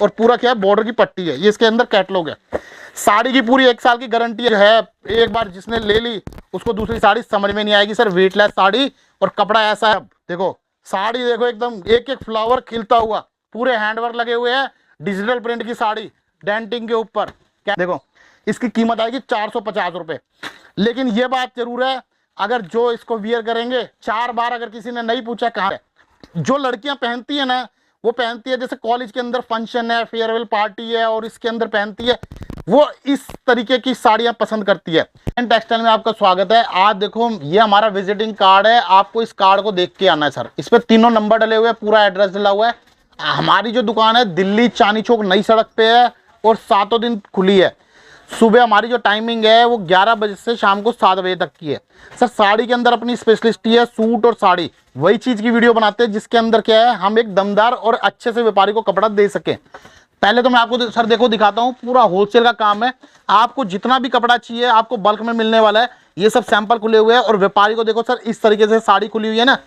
और पूरा क्या है बॉर्डर की पट्टी है। ये इसके अंदर कैटलॉग है। साड़ी की पूरी 1 साल की गारंटी है। एक बार जिसने ले ली उसको दूसरी साड़ी समझ में नहीं आएगी सर। वेटलेस साड़ी और कपड़ा ऐसा है। देखो साड़ी देखो एकदम एक एक फ्लावर खिलता हुआ, पूरे हैंडवर्क लगे हुए हैं, डिजिटल प्रिंट की साड़ी डेंटिंग के ऊपर। क्या देखो इसकी कीमत आएगी 450 रुपए। लेकिन ये बात जरूर है, अगर जो इसको वियर करेंगे 4 बार अगर किसी ने नहीं पूछा कहाँ है, जो लड़कियां पहनती है ना वो पहनती है जैसे कॉलेज के अंदर फंक्शन है, फेयरवेल पार्टी है और इसके अंदर पहनती है, वो इस तरीके की साड़ियां पसंद करती है। टेक्सटाइल में आपका स्वागत है। आज देखो ये हमारा विजिटिंग कार्ड है, आपको इस कार्ड को देख के आना है सर। इस पे तीनों नंबर डले हुए हैं, पूरा एड्रेस डला हुआ है। हमारी जो दुकान है दिल्ली चांदनी चौक नई सड़क पे है और 7 दिन खुली है। सुबह हमारी जो टाइमिंग है वो 11 बजे से शाम को 7 बजे तक की है। सर साड़ी के अंदर अपनी स्पेशलिस्टी है सूट और साड़ी, वही चीज की वीडियो बनाते हैं जिसके अंदर क्या है हम एक दमदार और अच्छे से व्यापारी को कपड़ा दे सके। पहले तो मैं आपको सर देखो दिखाता हूँ, पूरा होलसेल का काम है। आपको जितना भी कपड़ा चाहिए आपको बल्क में मिलने वाला है। ये सब सैंपल खुले हुए हैं और व्यापारी को देखो सर इस तरीके से साड़ी खुली हुई है ना,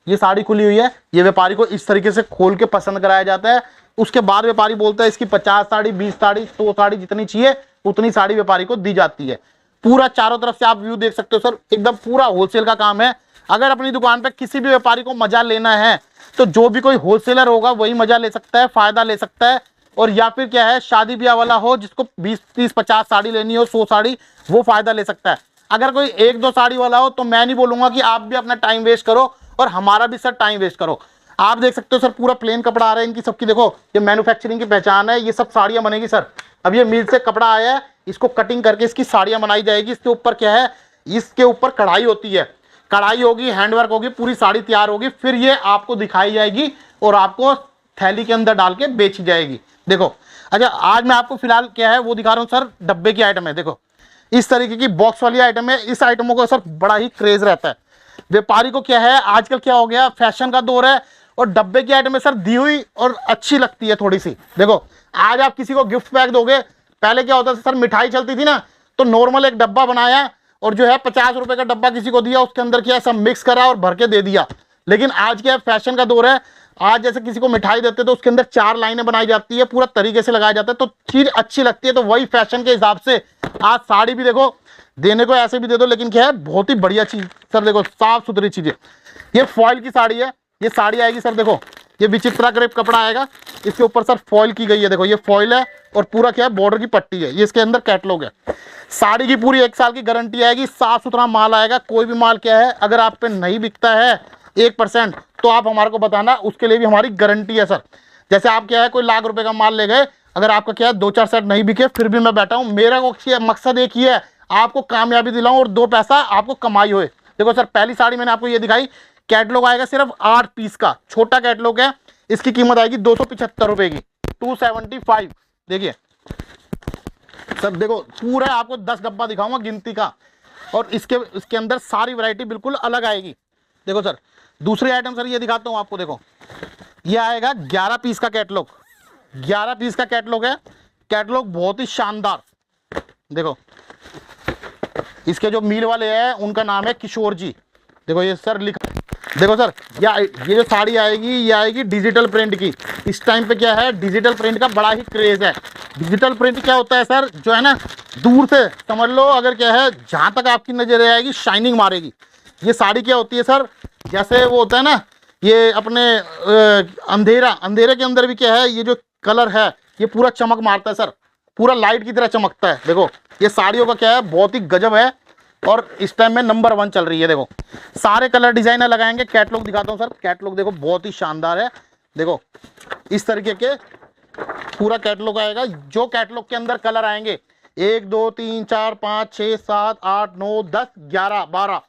ये साड़ी खुली हुई है, ये व्यापारी को इस तरीके से खोल के पसंद कराया जाता है। उसके बाद व्यापारी बोलता है इसकी 50 साड़ी 20 साड़ी 100 साड़ी जितनी चाहिए उतनी साड़ी व्यापारी को दी जाती है। पूरा चारों तरफ से आप व्यू देख सकते हो सर, एकदम पूरा होलसेल का काम है। अगर अपनी दुकान पे किसी भी व्यापारी को मजा लेना है तो जो भी कोई होलसेलर होगा वही मजा ले सकता है, फायदा ले सकता है। और या फिर क्या है शादी ब्याह वाला हो जिसको 20 30 50 साड़ी लेनी हो 100 साड़ी, वो फायदा ले सकता है। अगर कोई 1-2 साड़ी वाला हो तो मैं नहीं बोलूंगा कि आप भी अपना टाइम वेस्ट करो और हमारा भी सर टाइम वेस्ट करो। आप देख सकते हो सर पूरा प्लेन कपड़ा आ रहा है इनकी सबकी, देखो ये मैन्युफैक्चरिंग की पहचान है। ये सब साड़ियां बनेगी सर। अब ये मिल से कपड़ा आया है, इसको कटिंग करके इसकी साड़ियां बनाई जाएगी। इसके ऊपर क्या है, इसके ऊपर कढ़ाई होती है, कढ़ाई होगी, हैंडवर्क होगी, पूरी साड़ी तैयार होगी, फिर ये आपको दिखाई जाएगी और आपको थैली के अंदर डाल के बेची जाएगी। देखो अच्छा आज मैं आपको फिलहाल क्या है वो दिखा रहा हूँ सर। डब्बे की आइटम है, देखो इस तरीके की बॉक्स वाली आइटम है। इस आइटमों को सर बड़ा ही क्रेज रहता है व्यापारी को। क्या है आजकल क्या हो गया, फैशन का दौर है और डब्बे की आइटम है सर दी हुई और अच्छी लगती है थोड़ी सी। देखो आज आप किसी को गिफ्ट पैक दोगे, पहले क्या होता था सर मिठाई चलती थी ना तो नॉर्मल एक डब्बा बनाया और जो है 50 रुपए का डब्बा किसी को दिया, उसके अंदर क्या सब मिक्स करा और भर के दे दिया। लेकिन आज क्या फैशन का दौर है, आज जैसे किसी को मिठाई देते तो उसके अंदर 4 लाइनें बनाई जाती है, पूरा तरीके से लगाया जाता है तो चीज अच्छी लगती है। तो वही फैशन के हिसाब से आज साड़ी भी देखो देने को ऐसे भी दे दो, लेकिन क्या है बहुत ही बढ़िया चीज सर। देखो साफ सुथरी चीजें, ये फॉइल की साड़ी है। ये साड़ी आएगी सर, देखो ये विचित्रा क्रेप कपड़ा आएगा, इसके ऊपर सर फॉइल की गई है। देखो ये फॉइल है और पूरा क्या है बॉर्डर की पट्टी है। ये इसके अंदर कैटलॉग है। साड़ी की पूरी 1 साल की गारंटी आएगी, साफ सुथरा माल आएगा। कोई भी माल क्या है अगर आप पे नहीं बिकता है 1% तो आप हमारे को बताना, उसके लिए भी हमारी गारंटी है सर। जैसे आप क्या है कोई लाख रुपए का माल ले गए, अगर आपका क्या है 2-4 सेट नहीं बिके फिर भी मैं बैठा हूँ। मेरा मकसद एक ही है, आपको कामयाबी दिलाऊं और 2 पैसा आपको कमाई होए। देखो सर पहली साड़ी मैंने आपको ये दिखाई, कैटलॉग आएगा सिर्फ 8 पीस का, छोटा कैटलॉग है। इसकी कीमत आएगी 275 रुपए की, 275। देखिए सर देखो पूरा आपको 10 डब्बा दिखाऊंगा गिनती का और इसके अंदर सारी वैरायटी बिल्कुल अलग आएगी। देखो सर दूसरी आइटम सर ये दिखाता हूं आपको। देखो ये आएगा 11 पीस का कैटलॉग, 11 पीस का कैटलॉग है। कैटलॉग बहुत ही शानदार। देखो इसके जो मील वाले हैं उनका नाम है किशोर जी। देखो ये सर लिखा, देखो सर ये जो साड़ी आएगी ये आएगी डिजिटल प्रिंट की। इस टाइम पे क्या है डिजिटल प्रिंट का बड़ा ही क्रेज है। डिजिटल प्रिंट क्या होता है सर, जो है ना दूर से समझ लो, अगर क्या है जहां तक आपकी नजर आएगी शाइनिंग मारेगी। ये साड़ी क्या होती है सर, जैसे वो होता है ना ये अपने अंधेरे के अंदर भी क्या है ये जो कलर है ये पूरा चमक मारता है सर, पूरा लाइट की तरह चमकता है। देखो ये साड़ियों का क्या है बहुत ही गजब है और इस टाइम में नंबर 1 चल रही है। देखो सारे कलर डिजाइनर लगाएंगे। कैटलॉग दिखाता हूँ सर, कैटलॉग देखो बहुत ही शानदार है। देखो इस तरीके के पूरा कैटलॉग आएगा। जो कैटलॉग के अंदर कलर आएंगे 1 2 3 4 5 6 7 8 9 10 11 12,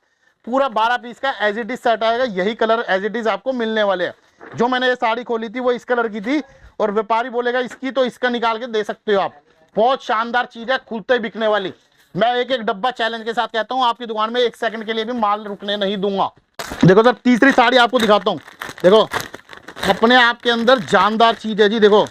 पूरा 12 पीस का एज इट इज सेट आएगा। यही कलर एज इट इज आपको मिलने वाले हैं। जो मैंने ये साड़ी खोली थी वो इस कलर की थी और व्यापारी बोलेगा इसकी तो इसका निकाल के दे सकते हो आप। बहुत शानदार चीज है, खुलते ही बिकने वाली। मैं एक डब्बा चैलेंज के साथ कहता हूं आपकी दुकान में 1 सेकंड के लिए भी माल रुकने नहीं दूंगा। देखो सर तीसरी साड़ी आपको दिखाता हूं। देखो अपने आप के अंदर जानदार चीज है जी। देखो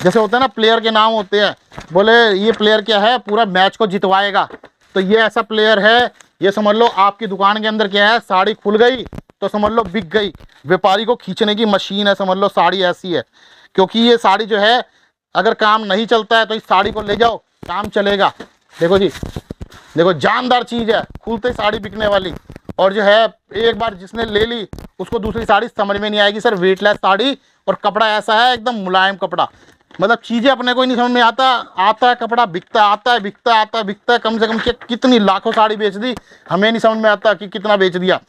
जैसे होता है ना प्लेयर के नाम होते हैं, बोले ये प्लेयर क्या है पूरा मैच को जितवाएगा, तो ये ऐसा प्लेयर है। ये समझ लो आपकी दुकान के अंदर क्या है साड़ी खुल गई तो समझ लो बिक गई। व्यापारी को खींचने की मशीन है, समझ लो साड़ी ऐसी है। क्योंकि ये साड़ी जो है अगर काम नहीं चलता है तो इस साड़ी को ले जाओ, काम चलेगा। देखो जी, देखो जानदार चीज है, खुलते ही साड़ी बिकने वाली। और जो है एक बार जिसने ले ली उसको दूसरी साड़ी समझ में नहीं आएगी सर। वेटलेस साड़ी और कपड़ा ऐसा है एकदम मुलायम कपड़ा, मतलब चीजें अपने को ही नहीं समझ में आता है कपड़ा बिकता आता है। कम से कम कितनी लाखों साड़ी बेच दी, हमें नहीं समझ में आता कि कितना बेच दिया।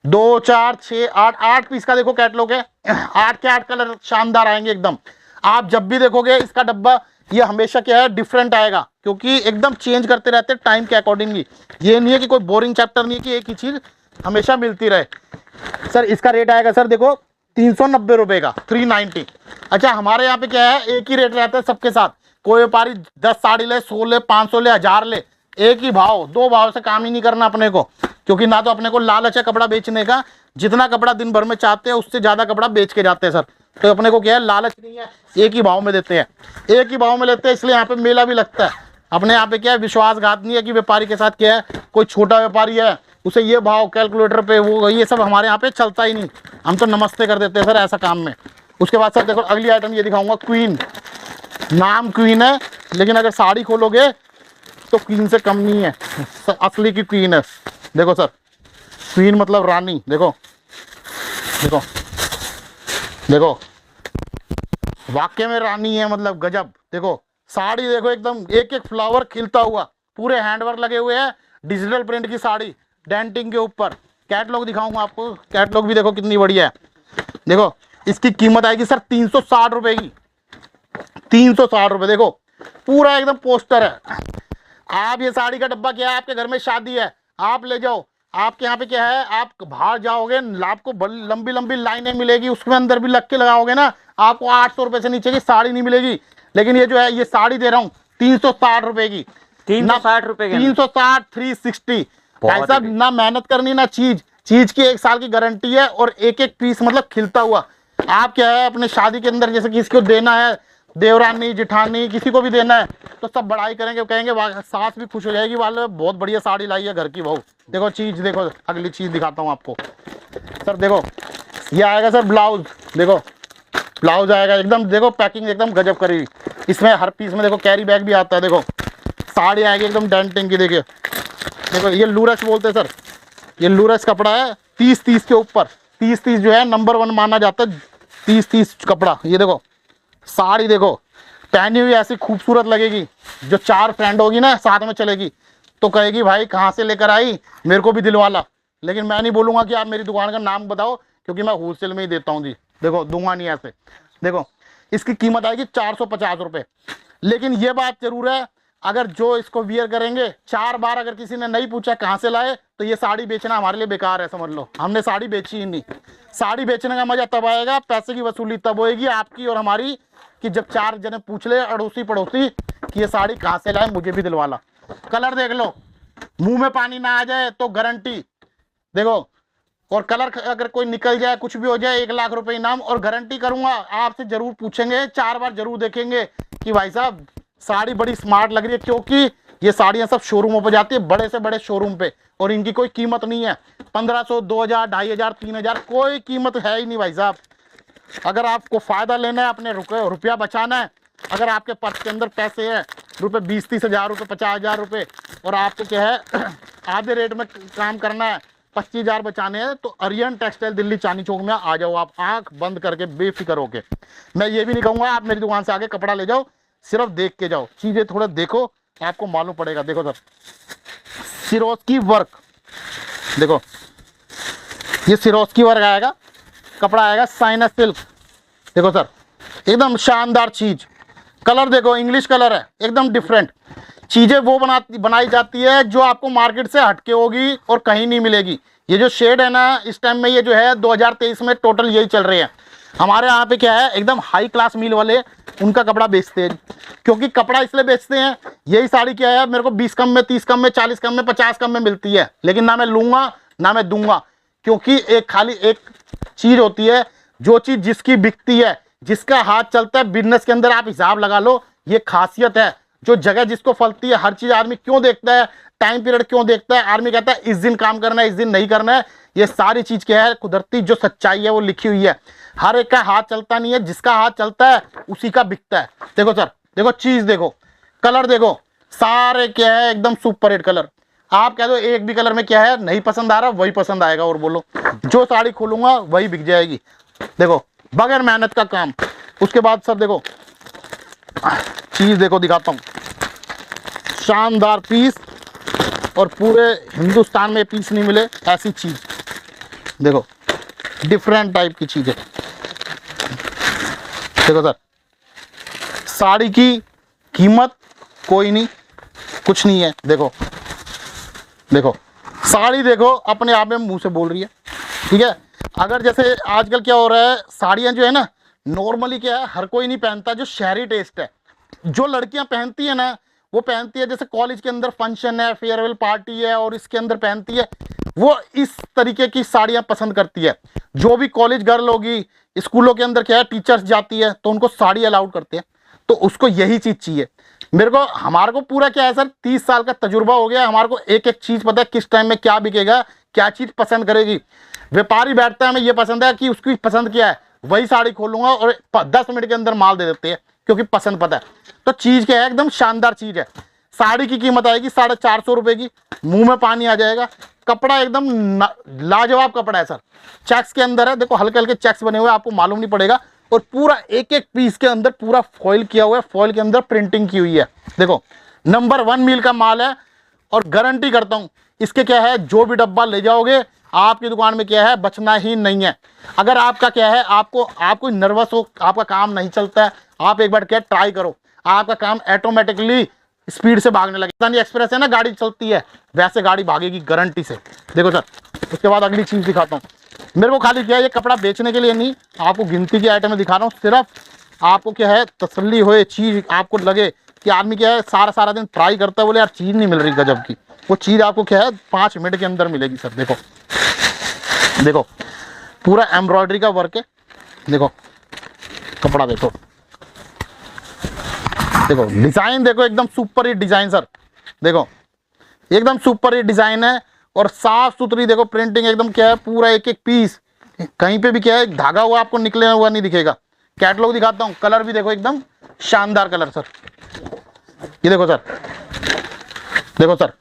2 4 6 8 पीस का देखो कैटलॉग है। 8 के 8 कलर शानदार आएंगे एकदम। आप जब भी देखोगे इसका डब्बा ये हमेशा क्या है डिफरेंट आएगा, क्योंकि एकदम चेंज करते रहते हैं टाइम के अकॉर्डिंगली। ये नहीं है कि कोई बोरिंग चैप्टर नहीं है कि एक ही चीज हमेशा मिलती रहे। सर इसका रेट आएगा सर देखो 390 रुपए का, 390। अच्छा हमारे यहाँ पे क्या है, एक ही रेट रहता है सबके साथ। कोई व्यापारी 10 साड़ी ले, 100 ले, 500 ले, 1000 ले, एक ही भाव। 2 भाव से काम ही नहीं करना अपने को, क्योंकि ना तो अपने को लालच है कपड़ा बेचने का। जितना कपड़ा दिन भर में चाहते हैं उससे ज्यादा कपड़ा बेच के जाते हैं सर। तो अपने को क्या है, लालच नहीं है, एक ही भाव में देते हैं, एक ही भाव में लेते हैं। इसलिए यहाँ पे मेला भी लगता है। अपने यहाँ पे क्या है, विश्वासघात नहीं है कि व्यापारी के साथ क्या है, कोई छोटा व्यापारी है उसे ये भाव कैलकुलेटर पे वो ये सब हमारे यहाँ पे चलता ही नहीं। हम तो नमस्ते कर देते हैं सर ऐसा काम में। उसके बाद सर देखो अगली आइटम ये दिखाऊंगा, क्वीन। नाम क्वीन है लेकिन अगर साड़ी खोलोगे तो क्वीन से कम नहीं है, असली की क्वीन है। देखो सर, क्वीन मतलब रानी। देखो देखो देखो, वाकई में रानी है, मतलब गजब। देखो साड़ी देखो एकदम एक एक फ्लावर खिलता हुआ, पूरे हैंडवर्क लगे हुए हैं, डिजिटल प्रिंट की साड़ी डेंटिंग के ऊपर। कैटलॉग दिखाऊंगा आपको, कैटलॉग भी देखो कितनी बढ़िया है। देखो इसकी कीमत आएगी सर 360 रुपए की, 360 रुपए। देखो पूरा एकदम पोस्टर है। आप ये साड़ी का डब्बा क्या है, आपके घर में शादी है, आप ले जाओ। आपके यहाँ पे क्या है, आप बाहर जाओगे आपको लंबी लंबी लाइनें मिलेगी, उसके अंदर भी लग के लगाओगे ना, आपको 800 रुपए से नीचे की साड़ी नहीं मिलेगी। लेकिन ये जो है ये साड़ी दे रहा हूँ 360 रुपए की, 360 रुपए की, 360 360। भाई साहब ना मेहनत करनी ना चीज की 1 साल की गारंटी है, और एक एक पीस मतलब खिलता हुआ। आप क्या है अपने शादी के अंदर जैसे किसी को देना है, देवरानी जिठानी किसी को भी देना है, तो सब बड़ाई करेंगे, कहेंगे सास भी खुश हो जाएगी, वाले बहुत बढ़िया साड़ी लाई है घर की बहू। देखो चीज देखो, अगली चीज दिखाता हूँ आपको सर। देखो ये आएगा सर ब्लाउज। देखो ब्लाउज आएगा एकदम, देखो पैकिंग एकदम गजब करी। इसमें हर पीस में देखो कैरी बैग भी आता है। देखो साड़ी आएगी एकदम डेंटिंग की। देखिए देखो ये लूरस बोलते हैं सर, ये लूरस कपड़ा है। 30 के ऊपर, 30 जो है नंबर 1 माना जाता है। 30 कपड़ा। ये देखो साड़ी देखो पहनी हुई ऐसी खूबसूरत लगेगी, जो 4 फ्रेंड होगी ना साथ में चलेगी तो कहेगी भाई कहाँ से लेकर आई, मेरे को भी दिलवाला। लेकिन मैं नहीं बोलूँगा कि आप मेरी दुकान का नाम बताओ, क्योंकि मैं होलसेल में ही देता हूँ जी। देखो दूंगा नहीं ऐसे। देखो इसकी कीमत आएगी 450 रुपये। लेकिन ये बात जरूर है, अगर जो इसको वियर करेंगे 4 बार अगर किसी ने नहीं पूछा कहाँ से लाए, तो ये साड़ी बेचना हमारे लिए बेकार है, समझ लो। हमने साड़ी बेची ही नहीं। साड़ी बेचने का मजा तब आएगा, पैसे की वसूली तब होएगी आपकी और हमारी, कि जब 4 जने पूछ ले अड़ोसी पड़ोसी कि ये साड़ी कहाँ से लाए, मुझे भी दिलवाला। कलर देख लो, मुंह में पानी ना आ जाए तो गारंटी। देखो और कलर अगर कोई निकल जाए कुछ भी हो जाए 1 लाख रुपए इनाम, और गारंटी करूंगा आपसे जरूर पूछेंगे, 4 बार जरूर देखेंगे कि भाई साहब साड़ी बड़ी स्मार्ट लग रही है, क्योंकि ये साड़ियां सब शोरूमों पर जाती है, बड़े से बड़े शोरूम पे, और इनकी कोई कीमत नहीं है। 1500 2000 2500 3000 कोई कीमत है ही नहीं भाई साहब। अगर आपको फायदा लेना है, अपने रुपया बचाना है, अगर आपके पर्स के अंदर पैसे हैं रुपये 20-30 हज़ार रुपये 50,000 रुपये, और आपको क्या है आधे रेट में काम करना है, 25,000 बचाने हैं, तो आर्यन टेक्सटाइल दिल्ली चांदनी चौक में आ जाओ। आप आंख बंद करके बेफिक्र होके। मैं ये भी नहीं कहूँगा आप मेरी दुकान से आके कपड़ा ले जाओ, सिर्फ देख के जाओ, चीज़ें थोड़ा देखो, आपको मालूम पड़ेगा। देखो सर सिरोस्की वर्क, देखो ये सिरोस्की वर्क आएगा, कपड़ा आएगा साइनस सिल्क। देखो सर एकदम शानदार चीज। कलर देखो इंग्लिश कलर है, एकदम डिफरेंट। चीजें वो बनाई जाती है जो आपको मार्केट से हटके होगी और कहीं नहीं मिलेगी। ये जो शेड है ना, इस टाइम में ये जो है 2023 में टोटल यही चल रहे हैं। हमारे यहाँ पे क्या है, एकदम हाई क्लास मिल वाले उनका कपड़ा बेचते हैं। क्योंकि कपड़ा इसलिए बेचते हैं, यही साड़ी क्या है मेरे को 20 कम में, 30 कम में, 40 कम में, 50 कम में मिलती है, लेकिन ना मैं लूंगा ना मैं दूंगा। क्योंकि एक खाली एक चीज होती है, जो चीज जिसकी बिकती है, जिसका हाथ चलता है बिजनेस के अंदर, आप हिसाब लगा लो, ये खासियत है। जो जगह जिसको फलती है, हर चीज आदमी क्यों देखता है, टाइम पीरियड क्यों देखता है, आदमी कहता है इस दिन काम करना है, इस दिन नहीं करना है। ये सारी चीज क्या है, कुदरती जो सच्चाई है वो लिखी हुई है। हर एक का हाथ चलता नहीं है, जिसका हाथ चलता है उसी का बिकता है। देखो सर, देखो चीज देखो, कलर देखो, सारे क्या है एकदम सुपर हिट कलर। आप कह दो एक भी कलर में क्या है नहीं पसंद आ रहा, वही पसंद आएगा और बोलो जो साड़ी खोलूंगा वही बिक जाएगी। देखो बगैर मेहनत का काम। उसके बाद सर देखो चीज देखो, दिखाता हूँ, शानदार पीस, और पूरे हिंदुस्तान में पीस नहीं मिले ऐसी चीज। देखो डिफरेंट टाइप की चीज है। देखो सर, साड़ी की कीमत कोई नहीं, कुछ नहीं है। देखो देखो साड़ी देखो अपने आप में मुंह से बोल रही है, ठीक है। अगर जैसे आजकल क्या हो रहा है, साड़ियाँ जो है ना नॉर्मली क्या है हर कोई नहीं पहनता, जो शहरी टेस्ट है। जो लड़कियां पहनती है ना वो पहनती है जैसे कॉलेज के अंदर फंक्शन है, फेयरवेल पार्टी है और इसके अंदर पहनती है, वो इस तरीके की साड़ियां पसंद करती है। जो भी कॉलेज गर्ल होगी, स्कूलों के अंदर क्या है टीचर्स जाती है तो उनको साड़ी अलाउड करते हैं, तो उसको यही चीज़ चाहिए। मेरे को हमारे को पूरा क्या है सर 30 साल का तजुर्बा हो गया, हमारे को एक एक चीज़ पता है किस टाइम में क्या बिकेगा, क्या चीज़ पसंद करेगी। व्यापारी बैठता है, हमें ये पसंद है कि उसकी पसंद क्या है, वही साड़ी खोलूंगा और 10 मिनट के अंदर माल दे देते हैं क्योंकि पसंद पता है। तो चीज़ क्या है एकदम शानदार चीज़ है। साड़ी की कीमत आएगी 450 रुपये की, मुंह में पानी आ जाएगा। कपड़ा एकदम लाजवाब कपड़ा है सर, चेक्स के अंदर है, देखो हल्के हल्के चेक्स बने हुए, आपको मालूम नहीं पड़ेगा। और पूरा एक एक पीस के अंदर पूरा फॉइल किया हुआ है, फॉइल के अंदर प्रिंटिंग की हुई है। देखो नंबर 1 मील का माल है और गारंटी करता हूँ इसके क्या है, जो भी डब्बा ले जाओगे आपकी दुकान में क्या है बचना ही नहीं है। अगर आपका क्या है आपको नर्वस हो, आपका काम नहीं चलता है, आप एक बार क्या ट्राई करो, आपका काम ऑटोमेटिकली स्पीड से भागने लगे। राजधानी एक्सप्रेस है ना, गाड़ी चलती है वैसे गाड़ी भागेगी गारंटी से। देखो सर उसके बाद अगली चीज़ दिखाता हूँ। मेरे को खाली क्या है ये कपड़ा बेचने के लिए नहीं, आपको गिनती की आइटम दिखा रहा हूँ, सिर्फ आपको क्या है तसल्ली होए, चीज़ आपको लगे कि आदमी क्या है सारा दिन ट्राई करता है, बोले यार चीज़ नहीं मिल रही गजब की, वो चीज़ आपको क्या है 5 मिनट के अंदर मिलेगी सर। देखो देखो पूरा एम्ब्रॉयडरी का वर्क है, देखो कपड़ा देखो, देखो डिज़ाइन देखो एकदम सुपर हिट डिज़ाइन सर। देखो एकदम सुपर हिट डिज़ाइन है और साफ सुथरी देखो प्रिंटिंग एकदम क्या है, पूरा एक एक पीस कहीं पे भी क्या है धागा हुआ आपको निकले हुआ नहीं दिखेगा। कैटलॉग दिखाता हूँ, कलर भी देखो एकदम शानदार कलर सर। ये देखो सर, देखो सर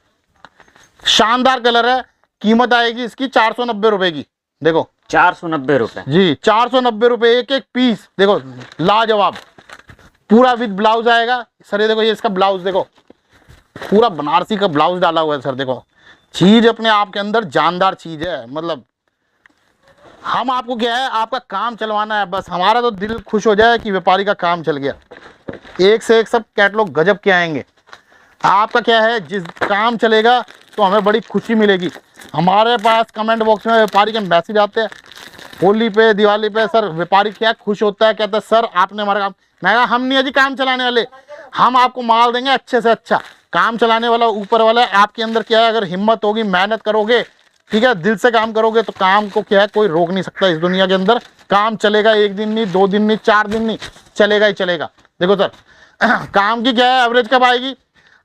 शानदार कलर है। कीमत आएगी इसकी 490 रुपए की। देखो 490 रुपए जी, 490 रुपए एक एक पीस। देखो लाजवाब, पूरा विद ब्लाउज आएगा सर। ये देखो ये इसका ब्लाउज देखो, पूरा बनारसी का ब्लाउज डाला हुआ है सर। देखो चीज अपने आप के अंदर जानदार चीज है, मतलब हम आपको क्या है आपका काम चलवाना है बस, हमारा तो दिल खुश हो जाए कि व्यापारी का काम चल गया। एक से एक सब कैटलॉग गजब के आएंगे। आपका क्या है जिस काम चलेगा तो हमें बड़ी खुशी मिलेगी। हमारे पास कमेंट बॉक्स में व्यापारी के मैसेज आते हैं होली पे दिवाली पे, सर व्यापारी क्या खुश होता है, कहता है सर आपने हमारा काम। मैं कहा हम नहीं है जी काम चलाने वाले, हम आपको माल देंगे अच्छे से अच्छा, काम चलाने वाला ऊपर वाला है। आपके अंदर क्या है अगर हिम्मत होगी, मेहनत करोगे, ठीक है दिल से काम करोगे तो काम को क्या है कोई रोक नहीं सकता। इस दुनिया के अंदर काम चलेगा, 1 दिन नहीं 2 दिन नहीं 4 दिन नहीं, चलेगा ही चलेगा। देखो सर काम की क्या है एवरेज कब आएगी,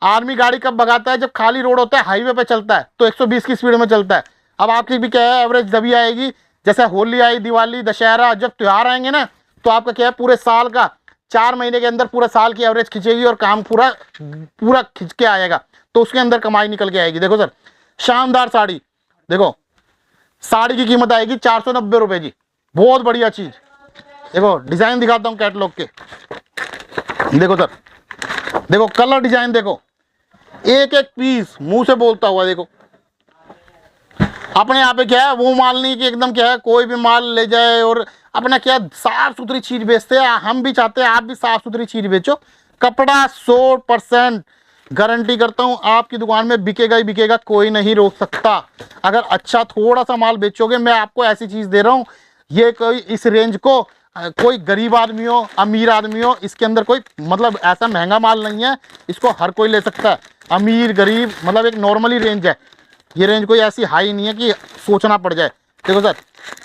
आदमी गाड़ी कब भगाता है जब खाली रोड होता है, हाईवे पे चलता है तो 120 की स्पीड में चलता है। अब आपकी भी क्या है एवरेज तभी आएगी जैसे होली आई, दिवाली, दशहरा, जब त्यौहार आएंगे ना तो आपका क्या है पूरे साल का 4 महीने के अंदर पूरा साल की एवरेज खिंचेगी और काम पूरा खिंच के आएगा, तो उसके अंदर कमाई निकल के आएगी। देखो सर शानदार साड़ी, देखो साड़ी की कीमत आएगी 490 रुपए की, बहुत बढ़िया चीज। देखो डिजाइन दिखाता हूँ कैटलॉग के, देखो सर, देखो कलर डिजाइन देखो, एक एक पीस मुंह से बोलता हुआ। देखो अपने यहाँ पे क्या है वो माल नहीं कि एकदम क्या है कोई भी माल ले जाए, और अपना क्या साफ सुथरी चीज बेचते हैं। हम भी चाहते हैं आप भी साफ सुथरी चीज बेचो। कपड़ा 100% गारंटी करता हूँ आपकी दुकान में बिकेगा ही बिकेगा, कोई नहीं रोक सकता। अगर अच्छा थोड़ा सा माल बेचोगे, मैं आपको ऐसी चीज दे रहा हूँ, ये कोई इस रेंज को कोई गरीब आदमी हो अमीर आदमी हो, इसके अंदर कोई मतलब ऐसा महंगा माल नहीं है, इसको हर कोई ले सकता है। अमीर गरीब मतलब एक नॉर्मली रेंज है, ये रेंज कोई ऐसी हाई नहीं है कि सोचना पड़ जाए। देखो सर,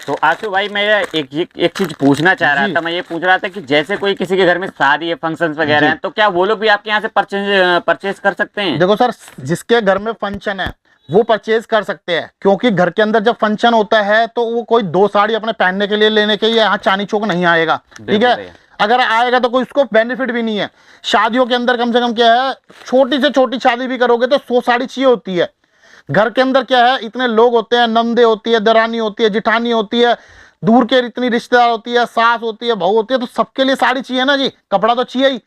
तो आशु भाई मैं एक चीज पूछना चाह रहा था। मैं ये पूछ रहा था कि जैसे कोई किसी के घर में शादी है, फंक्शंस वगैरह हैं, तो क्या वो लोग भी आपके यहाँ से परचेज कर सकते हैं? देखो सर जिसके घर में फंक्शन है वो परचेज कर सकते हैं, क्योंकि घर के अंदर जब फंक्शन होता है तो वो कोई 2 साड़ी अपने पहनने के लिए लेने के लिए यहाँ चांदनी चौक नहीं आएगा, ठीक है। अगर आएगा तो कोई उसको बेनिफिट भी नहीं है। शादियों के अंदर कम से कम क्या है, छोटी से छोटी शादी भी करोगे तो 100 साड़ी चाहिए होती है। घर के अंदर क्या है, इतने लोग होते हैं, नंदे होती है, दरानी होती है, जिठानी होती है, दूर के इतनी रिश्तेदार होती है, सास होती है, बहू होती है, तो सबके लिए साड़ी चाहिए ना जी, कपड़ा तो चाहिए ही।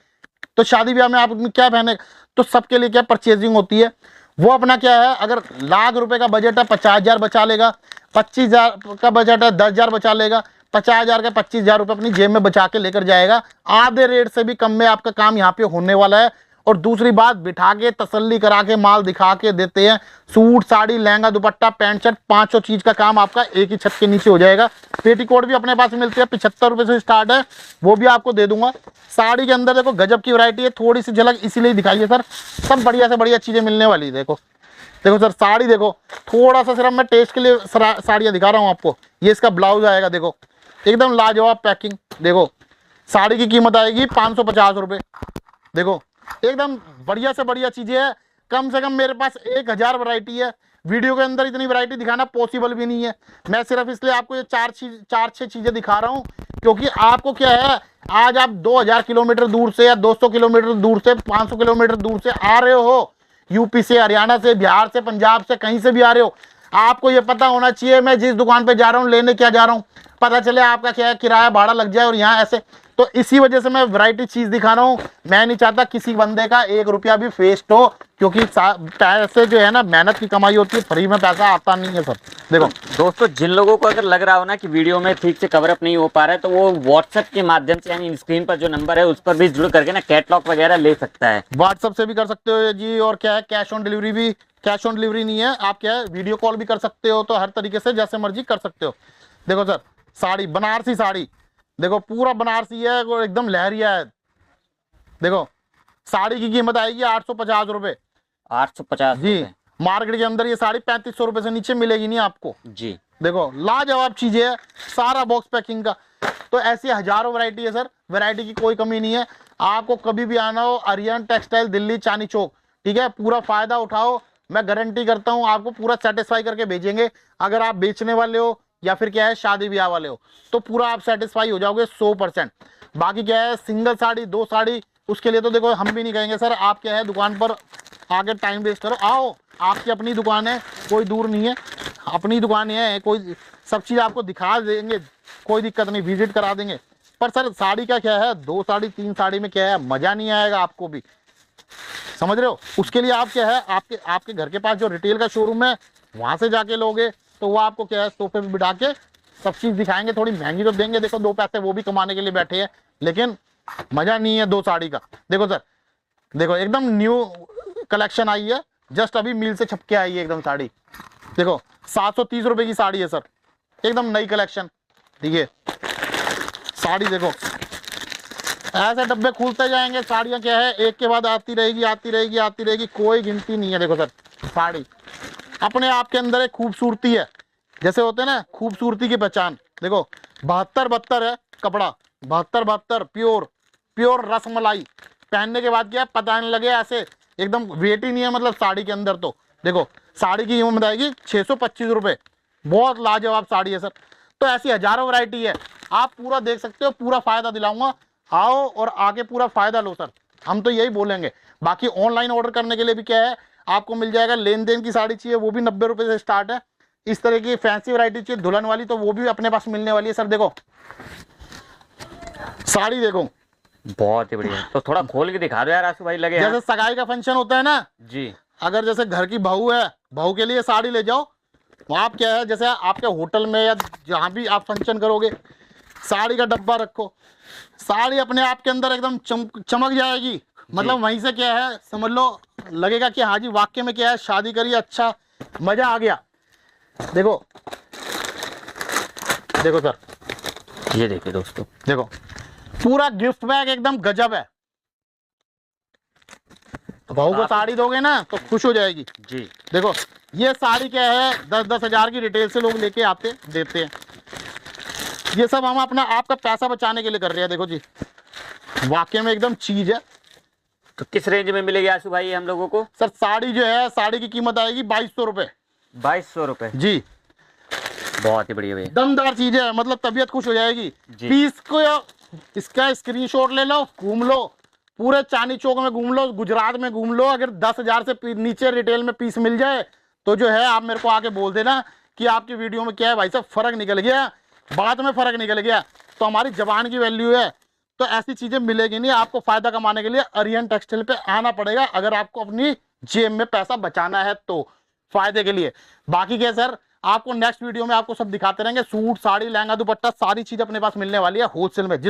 तो शादी ब्याह में आप क्या पहने, तो सबके लिए क्या परचेजिंग होती है। वो अपना क्या है, अगर लाख रुपए का बजट है 50,000 बचा लेगा, 25,000 का बजट है 10,000 बचा लेगा, 50,000 का 25,000 रुपये अपनी जेब में बचा के लेकर जाएगा। आधे रेट से भी कम में आपका काम यहाँ पे होने वाला है। और दूसरी बात, बिठा के तसल्ली करा के माल दिखा के देते हैं। सूट, साड़ी, लहंगा, दुपट्टा, पैंट शर्ट, 500 चीज का काम आपका एक ही छत के नीचे हो जाएगा। पेटीकोट भी अपने पास मिलती है, 75 रुपए से स्टार्ट है, वो भी आपको दे दूंगा। साड़ी के अंदर देखो गजब की वैरायटी है, थोड़ी सी झलक इसीलिए दिखाइए सर, सब बढ़िया से बढ़िया चीजें मिलने वाली है। देखो देखो सर, साड़ी देखो, थोड़ा सा सिर्फ मैं टेस्ट के लिए साड़ियाँ दिखा रहा हूँ आपको। ये इसका ब्लाउज आएगा, देखो एकदम लाजवाब पैकिंग। देखो साड़ी की कीमत आएगी 550 रुपये। देखो एकदम बढ़िया से बढ़िया चीजें है। कम से कम मेरे पास 1000 वैरायटी है। वीडियो के अंदर इतनी वैरायटी दिखाना पॉसिबल भी नहीं है। मैं सिर्फ इसलिए आपको ये 4-6 चीजें दिखा रहा हूँ, क्योंकि आपको क्या है, आज आप 2000 किलोमीटर दूर से या 200 किलोमीटर दूर से, 500 किलोमीटर दूर से आ रहे हो, यूपी से, हरियाणा से, बिहार से, पंजाब से, कहीं से भी आ रहे हो, आपको ये पता होना चाहिए मैं जिस दुकान पे जा रहा हूँ लेने क्या जा रहा हूँ, पता चले आपका क्या है, किराया भाड़ा लग जाए और यहाँ ऐसे। तो इसी वजह से मैं वैरायटी चीज दिखा रहा हूँ। मैं नहीं चाहता किसी बंदे का 1 रुपया भी वेस्ट हो, क्योंकि पैसे जो है ना, मेहनत की कमाई होती है, फ्री में पैसा आता नहीं है सर। देखो दोस्तों, जिन लोगों को अगर लग रहा हो ना कि वीडियो में ठीक से कवर अप नहीं हो पा रहा है, तो वो व्हाट्सएप के माध्यम से, यानी स्क्रीन पर जो नंबर है उस पर भी जुड़ करके ना कैटलॉग वगैरह ले सकता है। व्हाट्सएप से भी कर सकते हो जी। और क्या है, कैश ऑन डिलीवरी भी, कैश ऑन डिलीवरी नहीं है, आप क्या है वीडियो कॉल भी कर सकते हो। तो हर तरीके से जैसे मर्जी कर सकते हो। देखो सर, साड़ी, बनारसी साड़ी, देखो पूरा बनारसी है और एकदम लहरिया है। देखो साड़ी की कीमत आएगी 850 रुपए। 850 जी। मार्केट के अंदर ये साड़ी 3500 रुपए से नीचे मिलेगी नहीं आपको जी। देखो लाजवाब चीजें है, सारा बॉक्स पैकिंग का। तो ऐसी हजारों वैरायटी है सर, वैरायटी की कोई कमी नहीं है। आपको कभी भी आना हो, आर्यन टेक्सटाइल, दिल्ली चांदनी चौक, ठीक है, पूरा फायदा उठाओ। मैं गारंटी करता हूँ आपको पूरा सेटिस्फाई करके भेजेंगे। अगर आप बेचने वाले हो या फिर क्या है शादी ब्याह वाले हो, तो पूरा आप सेटिस्फाई हो जाओगे 100%। बाकी क्या है, सिंगल साड़ी, 2 साड़ी, उसके लिए तो देखो हम भी नहीं कहेंगे सर। आप क्या है दुकान पर आके टाइम वेस्ट करो, आओ, आपकी अपनी दुकान है, कोई दूर नहीं है, अपनी दुकान है, कोई सब चीज़ आपको दिखा देंगे, कोई दिक्कत नहीं, विजिट करा देंगे। पर सर साड़ी का क्या है, 2 साड़ी 3 साड़ी में क्या है, मज़ा नहीं आएगा आपको भी, समझ रहे हो। उसके लिए आप क्या है, आपके घर के पास जो रिटेल का शोरूम है वहाँ से जाके लोगे तो वो आपको क्या है सोफे पे बिठा के सब चीज़ दिखाएंगे। थोड़ी महंगी तो देंगे, देखो 2 पैसे वो भी कमाने के लिए बैठे हैं, लेकिन मज़ा नहीं है 2 साड़ी का। देखो सर, देखो एकदम न्यू कलेक्शन आई है, जस्ट अभी मिल से छपके आई है एकदम साड़ी। देखो 730 रुपए की साड़ी है सर, एकदम नई कलेक्शन, ठीक है। साड़ी देखो ऐसे डब्बे खुलते जाएंगे, साड़ियाँ क्या है एक के बाद आती रहेगी, आती रहेगी, आती रहेगी, कोई गिनती नहीं है। देखो सर, साड़ी अपने आप के अंदर एक खूबसूरती है, जैसे होते हैं ना खूबसूरती की पहचान। देखो 72 है कपड़ा, 72 प्योर रसमलाई। पहनने के बाद क्या पता नहीं लगे, ऐसे एकदम वेट ही नहीं है मतलब साड़ी के अंदर। तो देखो साड़ी की कीमत आएगी 625 रुपये, बहुत लाजवाब साड़ी है सर। तो ऐसी हजारों वैरायटी है, आप पूरा देख सकते हो, पूरा फायदा दिलाऊंगा। आओ और आके पूरा फायदा लो सर, हम तो यही बोलेंगे। बाकी ऑनलाइन ऑर्डर करने के लिए भी क्या है, आपको मिल जाएगा। लेन देन की साड़ी चाहिए वो भी 90 रुपये से स्टार्ट है। इस तरह की फैंसी वैरायटी चाहिए दुल्हन वाली, तो वो भी अपने पास मिलने वाली है सर। देखो साड़ी देखो, बहुत ही बढ़िया। तो थोड़ा खोल के दिखा दो यार आशु भाई, लगे जैसे सगाई का फंक्शन होता है ना जी, अगर जैसे घर की बहू है, बहू के लिए साड़ी ले जाओ, तो आप क्या है जैसे आपके होटल में या जहाँ भी आप फंक्शन करोगे, साड़ी का डब्बा रखो, साड़ी अपने आप के अंदर एकदम चमक जाएगी। मतलब वहीं से क्या है समझ लो, लगेगा कि हाँ जी वाकई में क्या है शादी करी, अच्छा मजा आ गया। देखो देखो सर, ये देखिए दोस्तों, देखो पूरा गिफ्ट बैग एकदम गजब है। तो बहू को साड़ी दोगे ना तो खुश हो जाएगी जी। देखो ये साड़ी क्या है 10-10 हजार की रिटेल से लोग लेके आते देते हैं। ये सब हम अपना आपका पैसा बचाने के लिए कर रहे हैं। देखो जी वाकई में एकदम चीज है, तो किस रेंज में मिलेगी आशु भाई हम लोगों को? सर साड़ी जो है, साड़ी की कीमत आएगी 2200 रुपए। 2200 रुपए? जी, बहुत ही बढ़िया भैया, दमदार चीज है, मतलब तबीयत खुश हो जाएगी। जी। पीस को इसका स्क्रीनशॉट ले लो, घूम लो, पूरे चांदनी चौक में घूम लो, गुजरात में घूम लो। अगर 10,000 से नीचे रिटेल में पीस मिल जाए तो जो है आप मेरे को आके बोल देना कि आपकी वीडियो में क्या है भाई साहब, फर्क निकल गया, बात में फर्क निकल गया, तो हमारी जबान की वैल्यू है। तो ऐसी चीजें मिलेगी नहीं। आपको फायदा कमाने के लिए आर्यन टेक्सटाइल पे आना पड़ेगा, अगर आपको अपनी जेब में पैसा बचाना है तो, फायदे के लिए। बाकी क्या सर, आपको नेक्स्ट वीडियो में आपको सब दिखाते रहेंगे। सूट, साड़ी, लहंगा, दुपट्टा, सारी चीज अपने पास मिलने वाली है होलसेल में।